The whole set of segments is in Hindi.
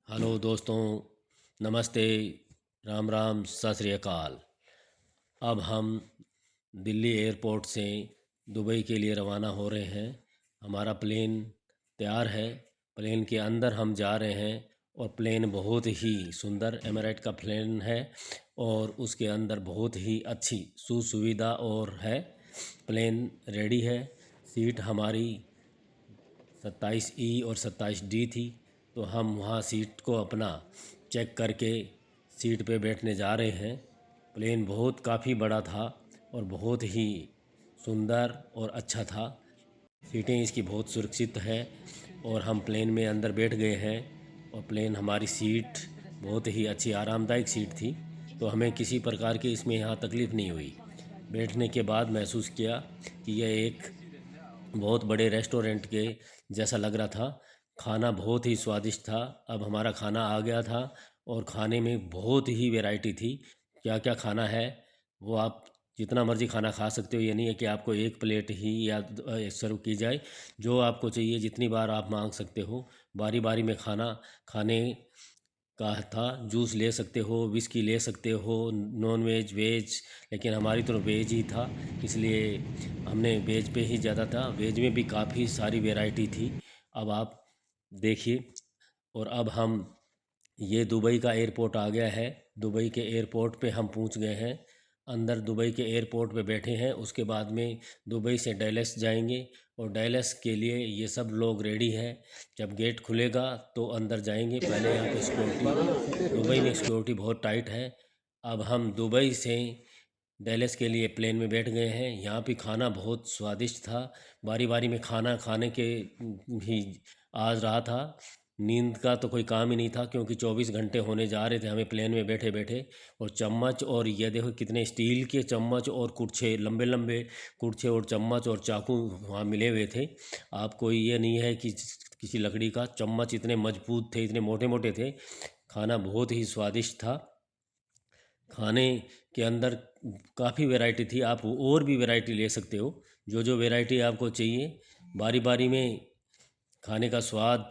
हेलो दोस्तों, नमस्ते, राम राम, सत श्री अकाल। अब हम दिल्ली एयरपोर्ट से दुबई के लिए रवाना हो रहे हैं। हमारा प्लेन तैयार है। प्लेन के अंदर हम जा रहे हैं और प्लेन बहुत ही सुंदर एमिरेट का प्लेन है और उसके अंदर बहुत ही अच्छी सुविधा और है। प्लेन रेडी है। सीट हमारी 27E और 27D थी, तो हम वहाँ सीट को अपना चेक करके सीट पे बैठने जा रहे हैं। प्लेन बहुत काफ़ी बड़ा था और बहुत ही सुंदर और अच्छा था। सीटें इसकी बहुत सुरक्षित है और हम प्लेन में अंदर बैठ गए हैं और प्लेन हमारी सीट बहुत ही अच्छी आरामदायक सीट थी, तो हमें किसी प्रकार की इसमें यहाँ तकलीफ़ नहीं हुई। बैठने के बाद महसूस किया कि यह एक बहुत बड़े रेस्टोरेंट के जैसा लग रहा था। खाना बहुत ही स्वादिष्ट था। अब हमारा खाना आ गया था और खाने में बहुत ही वैरायटी थी। क्या क्या खाना है वो आप जितना मर्ज़ी खाना खा सकते हो। ये नहीं है कि आपको एक प्लेट ही या सर्व की जाए। जो आपको चाहिए जितनी बार आप मांग सकते हो। बारी बारी में खाना खाने का था। जूस ले सकते हो, विस्की ले सकते हो, नॉन वेज वेज, लेकिन हमारी तो वेज ही था, इसलिए हमने वेज पे ही ज़्यादा था। वेज में भी काफ़ी सारी वैरायटी थी। अब आप देखिए। और अब हम ये दुबई का एयरपोर्ट आ गया है। दुबई के एयरपोर्ट पे हम पहुंच गए हैं। अंदर दुबई के एयरपोर्ट पे बैठे हैं। उसके बाद में दुबई से डैलस जाएंगे और डैलस के लिए ये सब लोग रेडी हैं। जब गेट खुलेगा तो अंदर जाएंगे। पहले यहाँ पे सिक्योरिटी, दुबई में सिक्योरिटी बहुत टाइट है। अब हम दुबई से डैलस के लिए प्लेन में बैठ गए हैं। यहाँ पे खाना बहुत स्वादिष्ट था। बारी बारी में खाना खाने के भी आज रहा था। नींद का तो कोई काम ही नहीं था, क्योंकि 24 घंटे होने जा रहे थे हमें प्लेन में बैठे बैठे। और चम्मच, और ये देखो कितने स्टील के चम्मच और कुर्छे, लंबे लंबे कुर्छे और चम्मच और चाकू वहाँ मिले हुए थे। आपको ये नहीं है कि किसी लकड़ी का चम्मच, इतने मजबूत थे, इतने मोटे मोटे थे। खाना बहुत ही स्वादिष्ट था। खाने के अंदर काफ़ी वैरायटी थी। आप और भी वैरायटी ले सकते हो, जो जो वैरायटी आपको चाहिए। बारी बारी में खाने का स्वाद,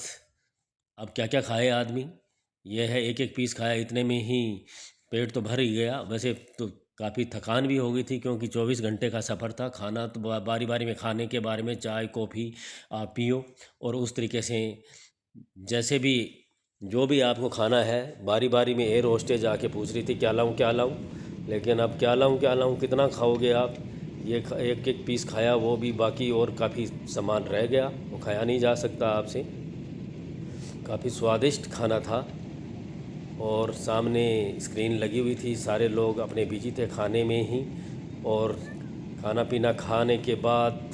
अब क्या क्या खाए आदमी। यह है एक एक पीस खाया, इतने में ही पेट तो भर ही गया। वैसे तो काफ़ी थकान भी हो गई थी, क्योंकि 24 घंटे का सफ़र था। खाना तो बारी बारी में खाने के बारे में चाय कॉफ़ी आप पियो, और उस तरीके से जैसे भी जो भी आपको खाना है, बारी बारी में एयर होस्टेज आके पूछ रही थी क्या लाऊं क्या लाऊं। लेकिन अब क्या लाऊं कितना खाओगे आप। ये एक एक पीस खाया, वो भी बाकी और काफ़ी सामान रह गया, वो खाया नहीं जा सकता आपसे। काफ़ी स्वादिष्ट खाना था और सामने स्क्रीन लगी हुई थी। सारे लोग अपने बिजी थे खाने में ही। और खाना पीना खाने के बाद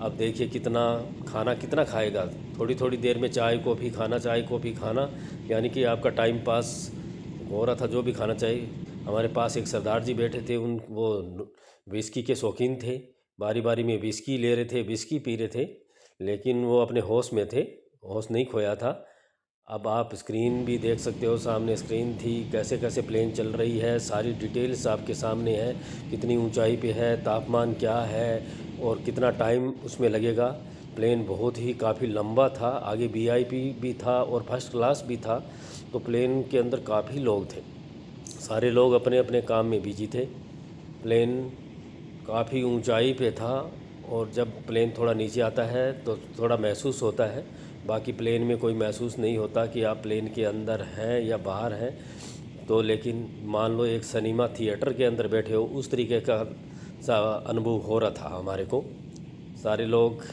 अब देखिए कितना खाना कितना खाएगा। थोड़ी थोड़ी देर में चाय कॉफ़ी खाना, चाय कॉफ़ी खाना, यानी कि आपका टाइम पास हो रहा था। जो भी खाना चाहिए। हमारे पास एक सरदार जी बैठे थे, उन वो विस्की के शौकीन थे। बारी बारी में विस्की ले रहे थे, विस्की पी रहे थे, लेकिन वो अपने होश में थे, होश नहीं खोया था। अब आप स्क्रीन भी देख सकते हो, सामने स्क्रीन थी, कैसे कैसे प्लेन चल रही है, सारी डिटेल्स आपके सामने है। कितनी ऊंचाई पे है, तापमान क्या है और कितना टाइम उसमें लगेगा। प्लेन बहुत ही काफ़ी लंबा था, आगे वीआईपी भी था और फर्स्ट क्लास भी था। तो प्लेन के अंदर काफ़ी लोग थे। सारे लोग अपने अपने काम में बिजी थे। प्लेन काफ़ी ऊंचाई पे था और जब प्लेन थोड़ा नीचे आता है तो थोड़ा महसूस होता है। बाकी प्लेन में कोई महसूस नहीं होता कि आप प्लेन के अंदर हैं या बाहर हैं। तो लेकिन मान लो एक सिनेमा थिएटर के अंदर बैठे हो, उस तरीके का सा अनुभव हो रहा था हमारे को। सारे लोग,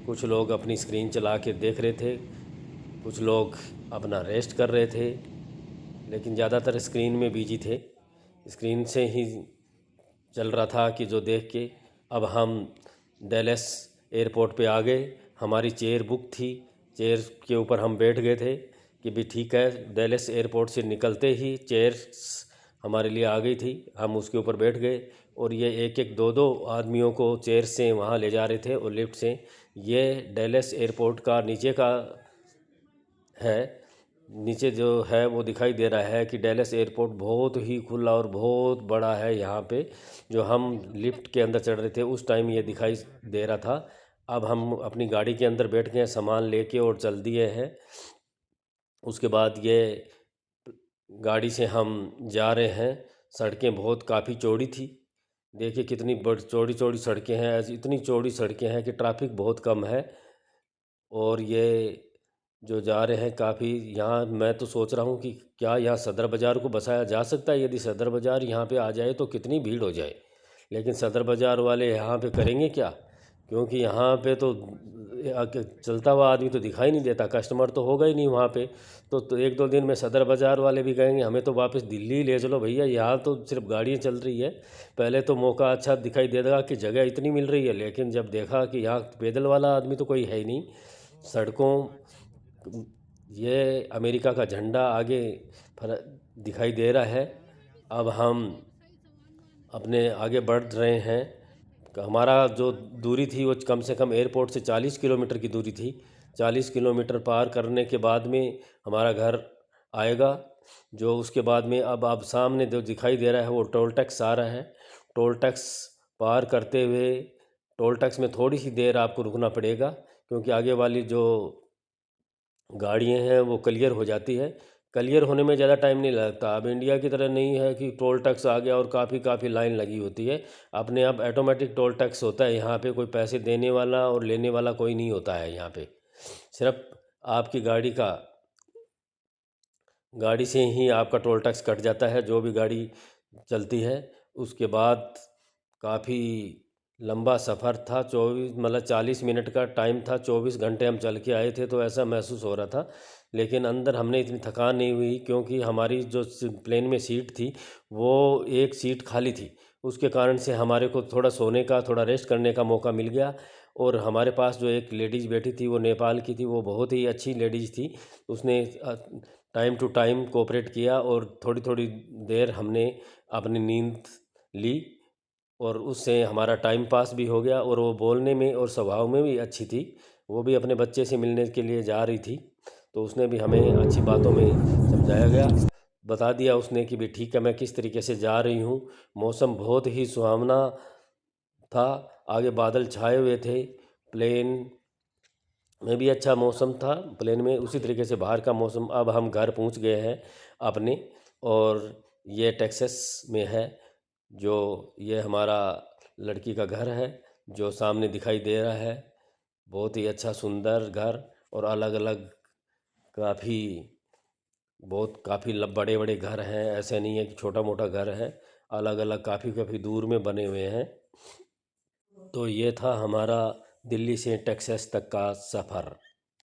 कुछ लोग अपनी स्क्रीन चला के देख रहे थे, कुछ लोग अपना रेस्ट कर रहे थे, लेकिन ज़्यादातर स्क्रीन में बिजी थे। स्क्रीन से ही चल रहा था कि जो देख के। अब हम डैलस एयरपोर्ट पे आ गए। हमारी चेयर बुक थी, चेयर के ऊपर हम बैठ गए थे कि भी ठीक है। डैलस एयरपोर्ट से निकलते ही चेयर्स हमारे लिए आ गई थी, हम उसके ऊपर बैठ गए। और ये एक एक दो दो आदमियों को चेयर से वहाँ ले जा रहे थे और लिफ्ट से। ये डैलस एयरपोर्ट का नीचे का है। नीचे जो है वो दिखाई दे रहा है कि डैलस एयरपोर्ट बहुत ही खुला और बहुत बड़ा है। यहाँ पे जो हम लिफ्ट के अंदर चढ़ रहे थे उस टाइम ये दिखाई दे रहा था। अब हम अपनी गाड़ी के अंदर बैठ गए, सामान लेके और चल दिए हैं। उसके बाद ये गाड़ी से हम जा रहे हैं। सड़कें बहुत काफ़ी चौड़ी थी। देखिए कितनी बड़ चौड़ी चौड़ी सड़कें हैं, ऐसी इतनी चौड़ी सड़कें हैं कि ट्रैफिक बहुत कम है। और ये जो जा रहे हैं काफ़ी, यहाँ मैं तो सोच रहा हूँ कि क्या यहाँ सदर बाज़ार को बसाया जा सकता है। यदि सदर बाज़ार यहाँ पे आ जाए तो कितनी भीड़ हो जाए, लेकिन सदर बाज़ार वाले यहाँ पे करेंगे क्या? क्योंकि यहाँ पे तो चलता हुआ आदमी तो दिखाई नहीं देता, कस्टमर तो होगा ही नहीं वहाँ पे। तो एक दो दिन में सदर बाज़ार वाले भी कहेंगे हमें तो वापस दिल्ली ले चलो भैया, यहाँ तो सिर्फ गाड़ियाँ चल रही है। पहले तो मौका अच्छा दिखाई देगा कि जगह इतनी मिल रही है, लेकिन जब देखा कि यहाँ पैदल वाला आदमी तो कोई है ही नहीं। सड़कों, ये अमेरिका का झंडा आगे दिखाई दे रहा है। अब हम अपने आगे बढ़ रहे हैं। हमारा जो दूरी थी वो कम से कम एयरपोर्ट से 40 किलोमीटर की दूरी थी। 40 किलोमीटर पार करने के बाद में हमारा घर आएगा। जो उसके बाद में अब आप सामने जो दिखाई दे रहा है वो टोल टैक्स आ रहा है। टोल टैक्स पार करते हुए, टोल टैक्स में थोड़ी सी देर आपको रुकना पड़ेगा, क्योंकि आगे वाली जो गाड़ियाँ हैं वो क्लियर हो जाती है। क्लियर होने में ज़्यादा टाइम नहीं लगता। अब इंडिया की तरह नहीं है कि टोल टैक्स आ गया और काफ़ी काफ़ी लाइन लगी होती है। अपने आप ऑटोमेटिक टोल टैक्स होता है। यहाँ पे कोई पैसे देने वाला और लेने वाला कोई नहीं होता है। यहाँ पे सिर्फ आपकी गाड़ी से ही आपका टोल टैक्स कट जाता है, जो भी गाड़ी चलती है। उसके बाद काफ़ी लंबा सफ़र था। 24 मतलब 40 मिनट का टाइम था। 24 घंटे हम चल के आए थे, तो ऐसा महसूस हो रहा था। लेकिन अंदर हमने इतनी थकान नहीं हुई, क्योंकि हमारी जो प्लेन में सीट थी वो एक सीट खाली थी। उसके कारण से हमारे को थोड़ा सोने का, थोड़ा रेस्ट करने का मौका मिल गया। और हमारे पास जो एक लेडीज़ बैठी थी वो नेपाल की थी। वो बहुत ही अच्छी लेडीज़ थी। उसने टाइम टू टाइम कोऑपरेट किया और थोड़ी थोड़ी देर हमने अपनी नींद ली, और उससे हमारा टाइम पास भी हो गया। और वो बोलने में और स्वभाव में भी अच्छी थी। वो भी अपने बच्चे से मिलने के लिए जा रही थी, तो उसने भी हमें अच्छी बातों में समझाया गया, बता दिया उसने कि भी ठीक है मैं किस तरीके से जा रही हूँ। मौसम बहुत ही सुहावना था। आगे बादल छाए हुए थे। प्लेन में भी अच्छा मौसम था। प्लेन में उसी तरीके से बाहर का मौसम। अब हम घर पहुंच गए हैं अपने, और ये टेक्सास में है। जो ये हमारा लड़की का घर है जो सामने दिखाई दे रहा है। बहुत ही अच्छा सुंदर घर, और अलग अलग काफ़ी बहुत काफ़ी बड़े बड़े घर हैं। ऐसे नहीं है कि छोटा मोटा घर है, अलग अलग काफ़ी काफ़ी दूर में बने हुए हैं। तो ये था हमारा दिल्ली से टेक्सास तक का सफ़र।